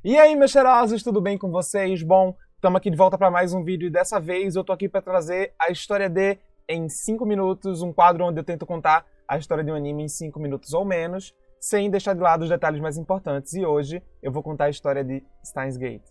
E aí, meus cheirosos, tudo bem com vocês? Bom, estamos aqui de volta para mais um vídeo e dessa vez eu tô aqui para trazer a história de Em 5 Minutos, um quadro onde eu tento contar a história de um anime em 5 minutos ou menos, sem deixar de lado os detalhes mais importantes. E hoje eu vou contar a história de Steins Gate.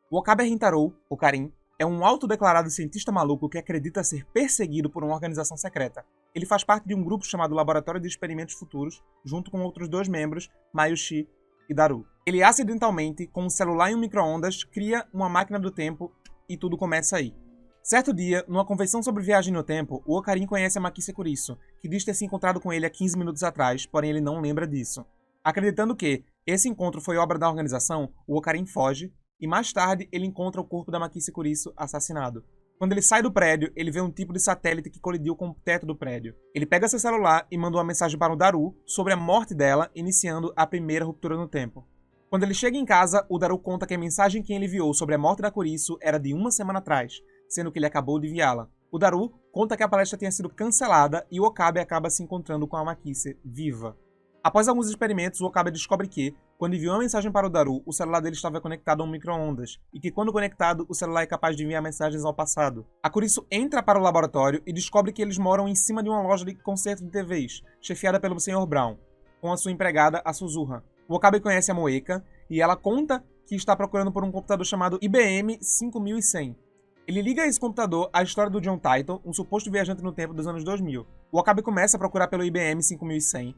O Okabe Rintaro, o Karin, é um autodeclarado cientista maluco que acredita ser perseguido por uma organização secreta. Ele faz parte de um grupo chamado Laboratório de Experimentos Futuros, junto com outros dois membros, Mayushi e Daru. Ele acidentalmente, com um celular e um micro-ondas, cria uma máquina do tempo e tudo começa aí. Certo dia, numa convenção sobre viagem no tempo, o Okarin conhece a Makise Kurisu, que diz ter se encontrado com ele há 15 minutos atrás, porém ele não lembra disso. Acreditando que esse encontro foi obra da organização, o Okarin foge, e mais tarde ele encontra o corpo da Makise Kurisu assassinado. Quando ele sai do prédio, ele vê um tipo de satélite que colidiu com o teto do prédio. Ele pega seu celular e manda uma mensagem para o Daru sobre a morte dela, iniciando a primeira ruptura no tempo. Quando ele chega em casa, o Daru conta que a mensagem que ele enviou sobre a morte da Kurisu era de uma semana atrás, sendo que ele acabou de enviá-la. O Daru conta que a palestra tinha sido cancelada e o Okabe acaba se encontrando com a Makise viva. Após alguns experimentos, o Okabe descobre que, quando enviou a mensagem para o Daru, o celular dele estava conectado a um micro-ondas, e que quando conectado, o celular é capaz de enviar mensagens ao passado. A Kurisu entra para o laboratório e descobre que eles moram em cima de uma loja de conserto de TVs, chefiada pelo Sr. Brown, com a sua empregada, a Suzuha. O Okabe conhece a Moeka, e ela conta que está procurando por um computador chamado IBM 5100. Ele liga a esse computador à história do John Titor, um suposto viajante no tempo dos anos 2000. O Okabe começa a procurar pelo IBM 5100,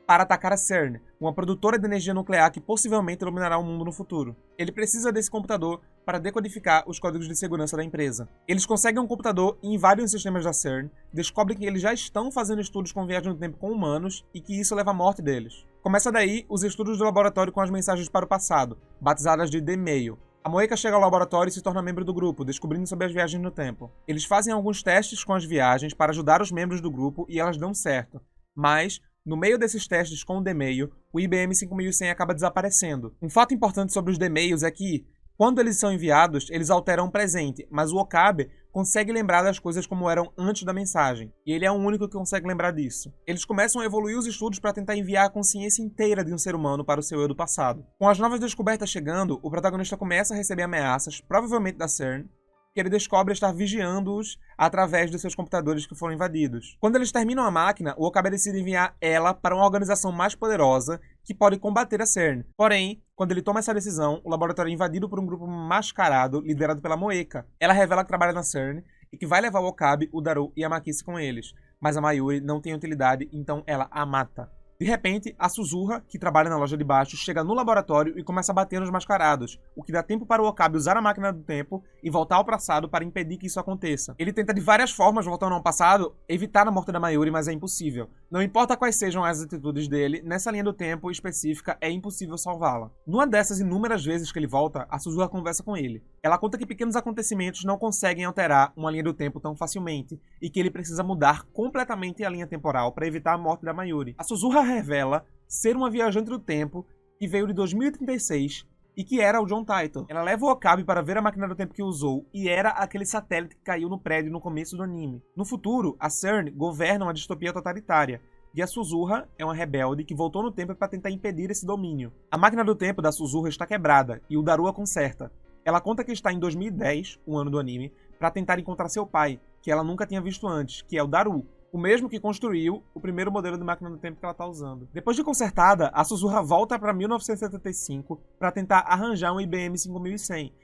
para atacar a CERN, uma produtora de energia nuclear que possivelmente iluminará o mundo no futuro. Ele precisa desse computador para decodificar os códigos de segurança da empresa. Eles conseguem um computador e invadem os sistemas da CERN, descobrem que eles já estão fazendo estudos com viagem no tempo com humanos e que isso leva à morte deles. Começa daí os estudos do laboratório com as mensagens para o passado, batizadas de The Mail. A Moeka chega ao laboratório e se torna membro do grupo, descobrindo sobre as viagens no tempo. Eles fazem alguns testes com as viagens para ajudar os membros do grupo e elas dão certo, mas no meio desses testes com o D-Mail, o IBM 5100 acaba desaparecendo. Um fato importante sobre os D-Mails é que, quando eles são enviados, eles alteram o presente, mas o Okabe consegue lembrar das coisas como eram antes da mensagem, e ele é o único que consegue lembrar disso. Eles começam a evoluir os estudos para tentar enviar a consciência inteira de um ser humano para o seu eu do passado. Com as novas descobertas chegando, o protagonista começa a receber ameaças, provavelmente da CERN, que ele descobre estar vigiando-os através dos seus computadores que foram invadidos. Quando eles terminam a máquina, o Okabe decide enviar ela para uma organização mais poderosa que pode combater a CERN. Porém, quando ele toma essa decisão, o laboratório é invadido por um grupo mascarado liderado pela Moeka. Ela revela que trabalha na CERN e que vai levar o Okabe, o Daru e a Makise com eles. Mas a Mayuri não tem utilidade, então ela a mata. De repente, a Suzuha, que trabalha na loja de baixo, chega no laboratório e começa a bater nos mascarados, o que dá tempo para o Okabe usar a máquina do tempo e voltar ao passado para impedir que isso aconteça. Ele tenta de várias formas, voltando ao passado, evitar a morte da Mayuri, mas é impossível. Não importa quais sejam as atitudes dele, nessa linha do tempo específica é impossível salvá-la. Numa dessas inúmeras vezes que ele volta, a Suzuha conversa com ele. Ela conta que pequenos acontecimentos não conseguem alterar uma linha do tempo tão facilmente e que ele precisa mudar completamente a linha temporal para evitar a morte da Mayuri. A Suzuha revela ser uma viajante do tempo que veio de 2036 e que era o John Titor. Ela leva o Okabe para ver a máquina do tempo que usou e era aquele satélite que caiu no prédio no começo do anime. No futuro, a CERN governa uma distopia totalitária e a Suzuha é uma rebelde que voltou no tempo para tentar impedir esse domínio. A máquina do tempo da Suzuha está quebrada e o Daru a conserta. Ela conta que está em 2010, um ano do anime, para tentar encontrar seu pai, que ela nunca tinha visto antes, que é o Daru, o mesmo que construiu o primeiro modelo de máquina do tempo que ela está usando. Depois de consertada, a Suzuha volta para 1975 para tentar arranjar um IBM 5100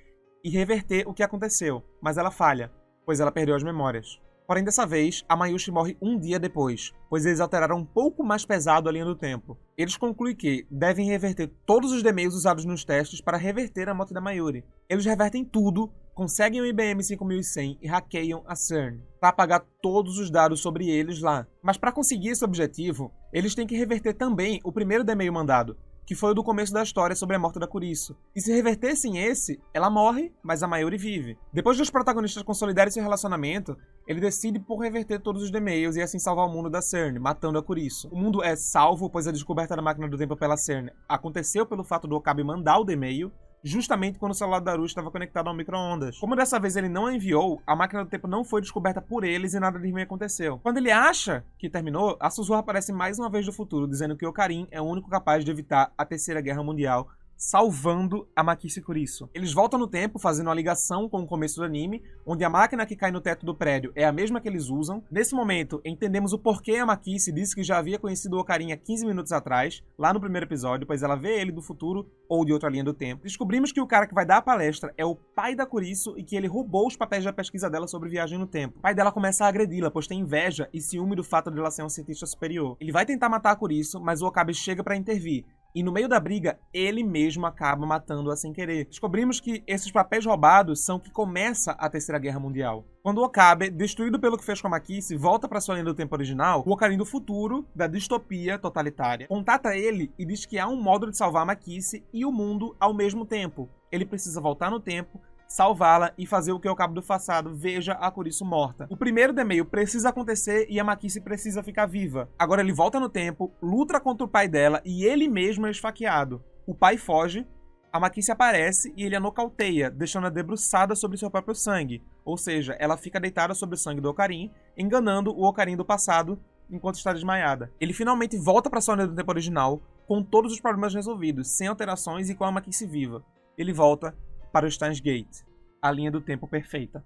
e reverter o que aconteceu, mas ela falha, pois ela perdeu as memórias. Porém, dessa vez, a Mayushi morre um dia depois, pois eles alteraram um pouco mais pesado a linha do tempo. Eles concluem que devem reverter todos os D-mails usados nos testes para reverter a morte da Mayuri. Eles revertem tudo, conseguem o IBM 5100 e hackeiam a CERN, para apagar todos os dados sobre eles lá. Mas para conseguir esse objetivo, eles têm que reverter também o primeiro D-mail mandado, que foi o do começo da história sobre a morte da Kurisu. E se revertessem esse, ela morre, mas a Mayuri vive. Depois dos protagonistas consolidarem seu relacionamento, ele decide por reverter todos os D-mails e assim salvar o mundo da CERN, matando a Kurisu. O mundo é salvo, pois a descoberta da máquina do tempo pela CERN aconteceu pelo fato do Okabe mandar o D-mail, justamente quando o celular do Daru estava conectado ao micro-ondas. Como dessa vez ele não a enviou, a máquina do tempo não foi descoberta por eles e nada de ruim aconteceu. Quando ele acha que terminou, a Suzuha aparece mais uma vez do futuro, dizendo que o Karin é o único capaz de evitar a Terceira Guerra Mundial salvando a Makise Kurisu. Eles voltam no tempo, fazendo uma ligação com o começo do anime, onde a máquina que cai no teto do prédio é a mesma que eles usam. Nesse momento, entendemos o porquê a Makise disse que já havia conhecido o Ocarina 15 minutos atrás, lá no primeiro episódio, pois ela vê ele do futuro ou de outra linha do tempo. Descobrimos que o cara que vai dar a palestra é o pai da Kurisu e que ele roubou os papéis da pesquisa dela sobre viagem no tempo. O pai dela começa a agredi-la, pois tem inveja e ciúme do fato de ela ser um cientista superior. Ele vai tentar matar a Kurisu, mas o Okabe chega para intervir. E no meio da briga, ele mesmo acaba matando-a sem querer. Descobrimos que esses papéis roubados são o que começa a Terceira Guerra Mundial. Quando o Okabe, destruído pelo que fez com a Makise, volta para sua linha do tempo original, o Ocarina do Futuro, da distopia totalitária, contata ele e diz que há um modo de salvar a Makise e o mundo ao mesmo tempo. Ele precisa voltar no tempo, salvá-la e fazer o que o Okabe do passado veja a Kurisu morta. O primeiro e-mail precisa acontecer e a Makise precisa ficar viva. Agora ele volta no tempo, luta contra o pai dela e ele mesmo é esfaqueado. O pai foge, a Makise aparece e ele a nocauteia, deixando-a debruçada sobre seu próprio sangue. Ou seja, ela fica deitada sobre o sangue do Ocarina, enganando o Ocarina do passado enquanto está desmaiada. Ele finalmente volta para sua linha do tempo original, com todos os problemas resolvidos, sem alterações e com a Makise viva. Ele volta para o Steins Gate, a linha do tempo perfeita.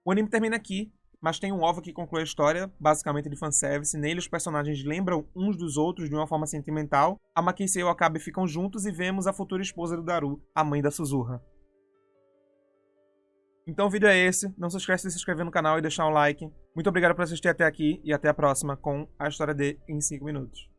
O anime termina aqui, mas tem um OVA que conclui a história, basicamente de fanservice. Nele os personagens lembram uns dos outros de uma forma sentimental. A Makise e o Okabe ficam juntos e vemos a futura esposa do Daru, a mãe da Suzuha. Então o vídeo é esse, não se esqueça de se inscrever no canal e deixar um like. Muito obrigado por assistir até aqui e até a próxima com a história de Em 5 Minutos.